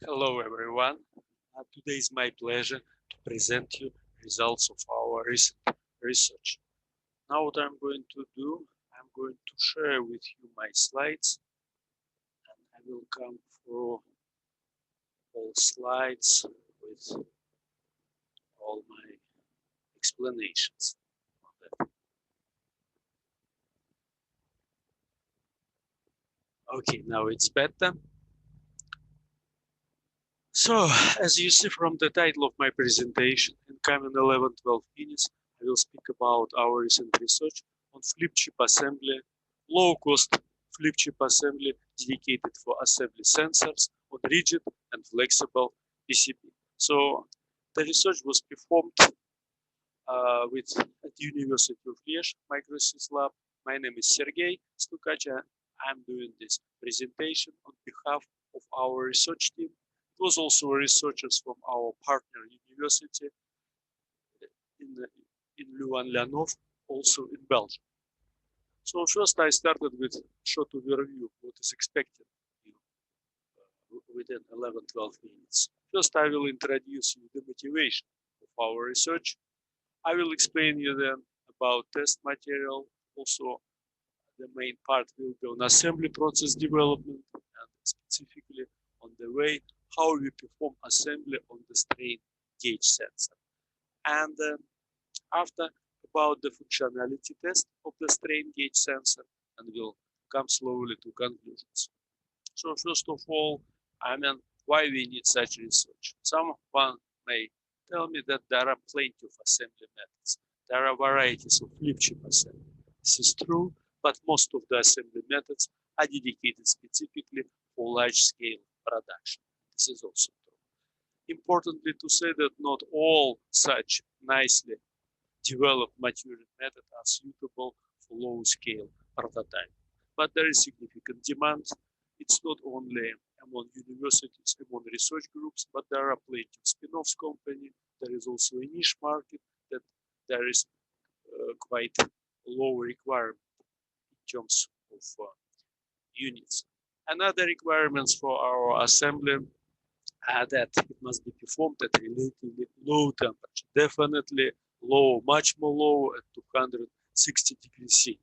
Hello everyone. Today is my pleasure to present you results of our recent research. Now what I'm going to do, I'm going to share with you my slides and I will come through all slides with all my explanations on that. Okay, now it's better. So, as you see from the title of my presentation, in coming 11-12 minutes, I will speak about our recent research on flip chip assembly, low-cost flip chip assembly dedicated for assembly sensors on rigid and flexible PCB. So, the research was performed with at the University of Liege Microsys Lab. My name is Serguei Stoukatch. I'm doing this presentation on behalf of our research team. It was also researchers from our partner university in Louvain, also in Belgium. So first I started with a short overview of what is expected within 11-12 minutes. First I will introduce you the motivation of our research. I will explain you then about test material. Also, the main part will be on assembly process development and specifically on the way how we perform assembly on the strain gauge sensor. And after about the functionality test of the strain gauge sensor, and we'll come slowly to conclusions. So first of all, why we need such research? Someone may tell me that there are plenty of assembly methods. There are varieties of flip chip assembly. This is true, but most of the assembly methods are dedicated specifically for large-scale production. This is also true. Importantly to say that not all such nicely developed maturing methods are suitable for low-scale prototyping. But there is significant demand. It's not only among universities, among research groups, but there are plenty of spin-offs companies. There is also a niche market that there is quite low requirement in terms of units. Another requirements for our assembly are that it must be performed at relatively low temperature, definitely low, much more low at 260 degrees C.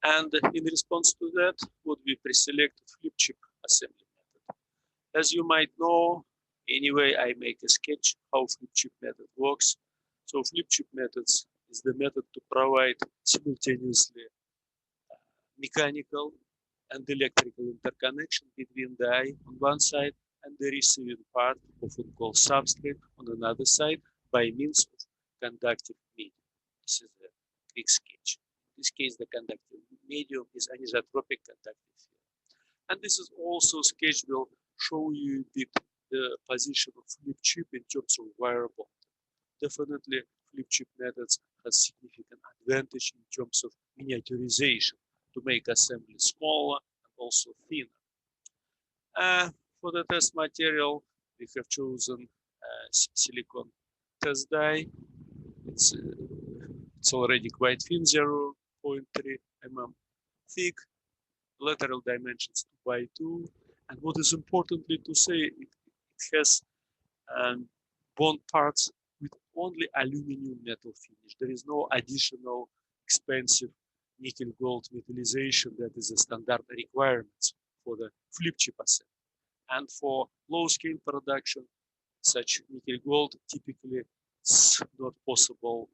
And in response to that, would be pre-selected flip chip assembly method. As you might know, anyway, I make a sketch how flip chip method works. So flip chip methods is the method to provide simultaneously mechanical and electrical interconnection between the eye on one side and the receiving part, often called substrate, on another side by means of conductive medium. This is a quick sketch. In this case, the conductive medium is anisotropic conductive field. And this is also a sketch will show you a bit the position of flip chip in terms of wire bond. Definitely, flip chip methods have significant advantage in terms of miniaturization to make assembly smaller and also thinner. For the test material, we have chosen silicon test die. It's already quite thin, 0.3 mm thick, lateral dimensions 2 by 2. And what is importantly to say, it has bond parts with only aluminum metal finish. There is no additional expensive nickel gold metallization that is a standard requirement for the flip chip assembly. And for low scale production, such nickel gold typically it's not possible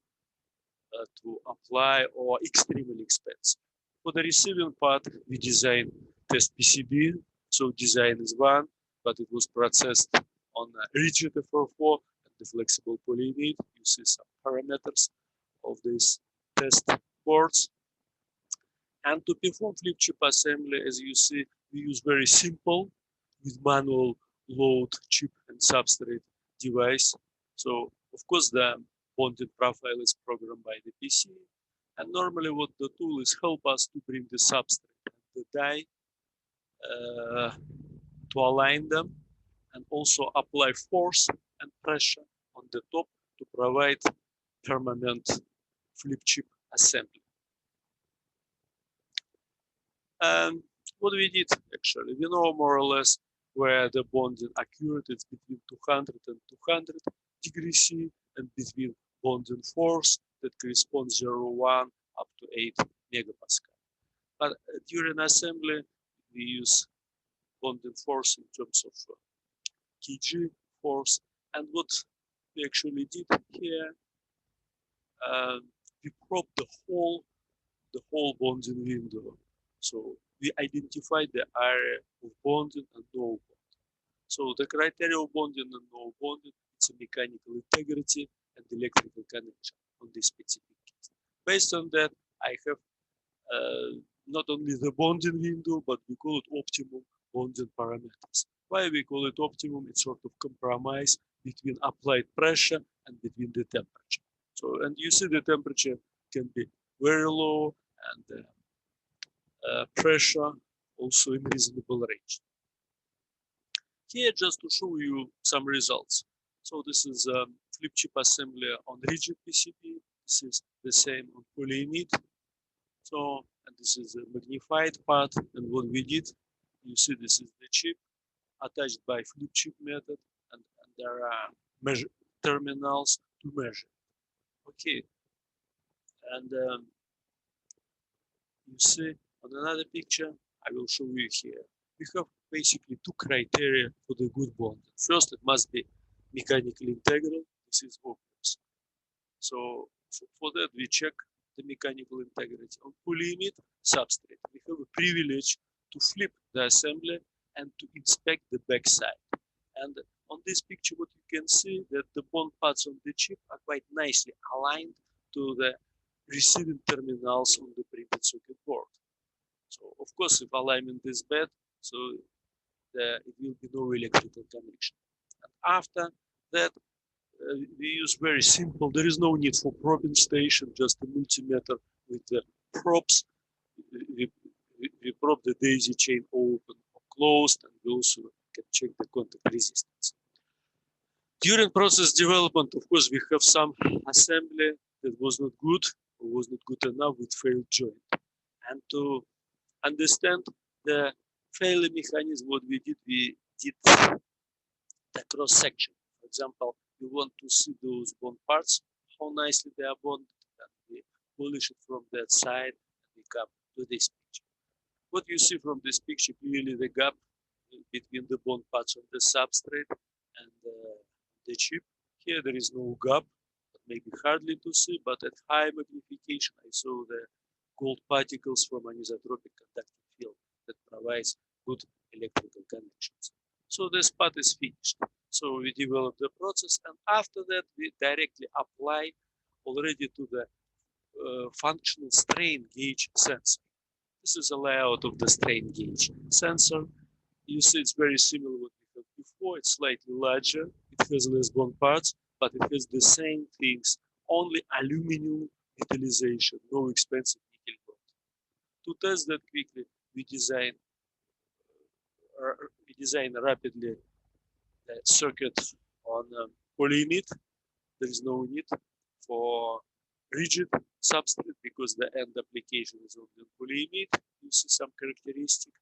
to apply or extremely expensive. For the receiving part, we design test PCB. So design is one, but it was processed on a rigid FR4 and the flexible polyimide. You see some parameters of these test boards. And to perform flip chip assembly, as you see, we use very simple with manual load chip and substrate device. So of course the bonding profile is programmed by the PC. And normally what the tool is help us to bring the substrate and the die to align them and also apply force and pressure on the top to provide permanent flip chip assembly. And what we did actually, we know more or less where the bonding occurred is between 200 and 200 degrees C, and between bonding force that corresponds 0.1 up to 8 megapascal. But during assembly, we use bonding force in terms of kg force. And what we actually did here, we probed the whole bonding window. So we identified the area of bonding and no bonding. So the criteria of bonding and no bonding, it's a mechanical integrity and electrical connection on this specific case. Based on that, I have not only the bonding window, but we call it optimum bonding parameters. Why we call it optimum? It's sort of compromise between applied pressure and between the temperature. So, and you see the temperature can be very low and pressure also in reasonable range. Here, just to show you some results. So this is flip chip assembly on rigid PCB. This is the same on polyimide. So, and this is a magnified part. And what we did, you see this is the chip attached by flip chip method, and there are measure terminals to measure. Okay, and you see on another picture, I will show you here. We have basically two criteria for the good bonding. First, it must be mechanically integral. This is obvious. So for that, we check the mechanical integrity. On polyimide substrate, we have a privilege to flip the assembly and to inspect the backside. And on this picture, what you can see that the bond parts on the chip are quite nicely aligned to the receiving terminals on the printed circuit board. So of course, if alignment is bad, so it will be no electrical connection. And after that, we use very simple. There is no need for probing station, just a multimeter with the probes. We probe the daisy chain open or closed, and we also can check the contact resistance. During process development, of course, we have some assembly that was not good or was not good enough with failed joint. And to understand the failure mechanism, what we did the cross section. For example, we want to see those bond parts, how nicely they are bonded, and we polish it from that side, and we come to this picture. What you see from this picture, clearly the gap between the bond parts on the substrate and the chip. Here there is no gap, but maybe hardly to see, but at high magnification, I saw the gold particles from anisotropic conductive field that provides good electrical connections. So this part is finished. So we develop the process, and after that we directly apply already to the functional strain gauge sensor. This is a layout of the strain gauge sensor. You see it's very similar to what we had before. It's slightly larger. It has less bond parts, but it has the same things, only aluminum metallization, no expensive nickel bond. To test that quickly, we design rapidly the circuit on polyimide. There is no need for rigid substrate because the end application is on the polyimide. You see some characteristic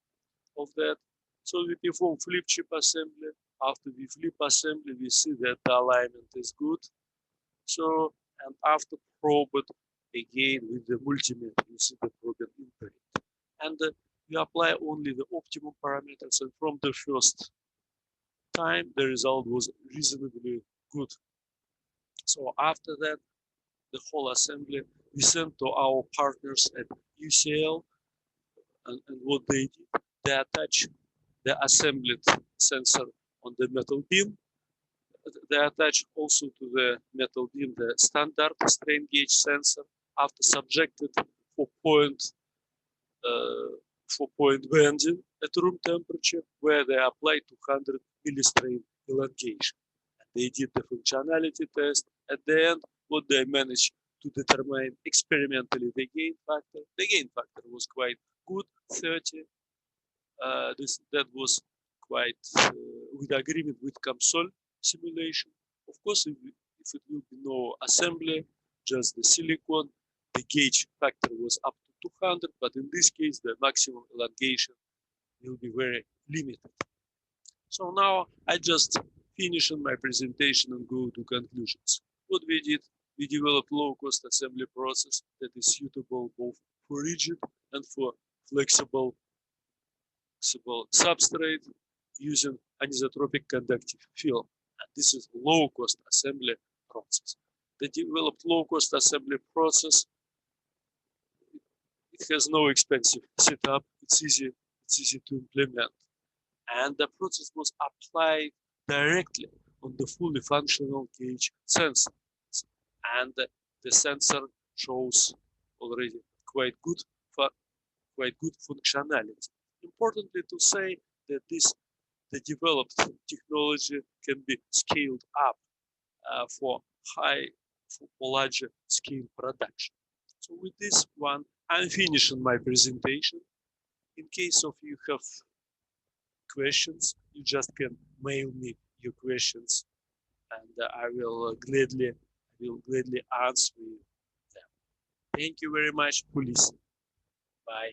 of that. So we perform flip chip assembly. After we flip assembly, we see that the alignment is good. So, and after probe it again with the multimeter, you see the probe imprint. And we apply only the optimum parameters, and from the first time, the result was reasonably good. So after that, the whole assembly we sent to our partners at UCL, and what they did, they attach the assembled sensor on the metal beam. They attach also to the metal beam the standard strain gauge sensor after subjected for point bending at room temperature, where they apply 200 millistrain elongation. And they did the functionality test. At the end, what they managed to determine experimentally the gain factor. The gain factor was quite good, 30. That was quite with agreement with CAMSOL simulation. Of course, if it will be no assembly, just the silicon, the gauge factor was up to 200, but in this case, the maximum elongation will be very limited. So now I just finish on my presentation and go to conclusions. What we did, we developed low-cost assembly process that is suitable both for rigid and for flexible substrate using anisotropic conductive film. And this is low-cost assembly process. The developed low-cost assembly process, it has no expensive setup. It's easy to implement. And the process was applied directly on the fully functional gauge sensor. And the sensor shows already quite good functionality. Importantly to say that the developed technology can be scaled up for larger scale production. So with this one, I'm finishing my presentation. In case of you have questions, you just can mail me your questions, and I will gladly answer them. Thank you very much for listening. Bye.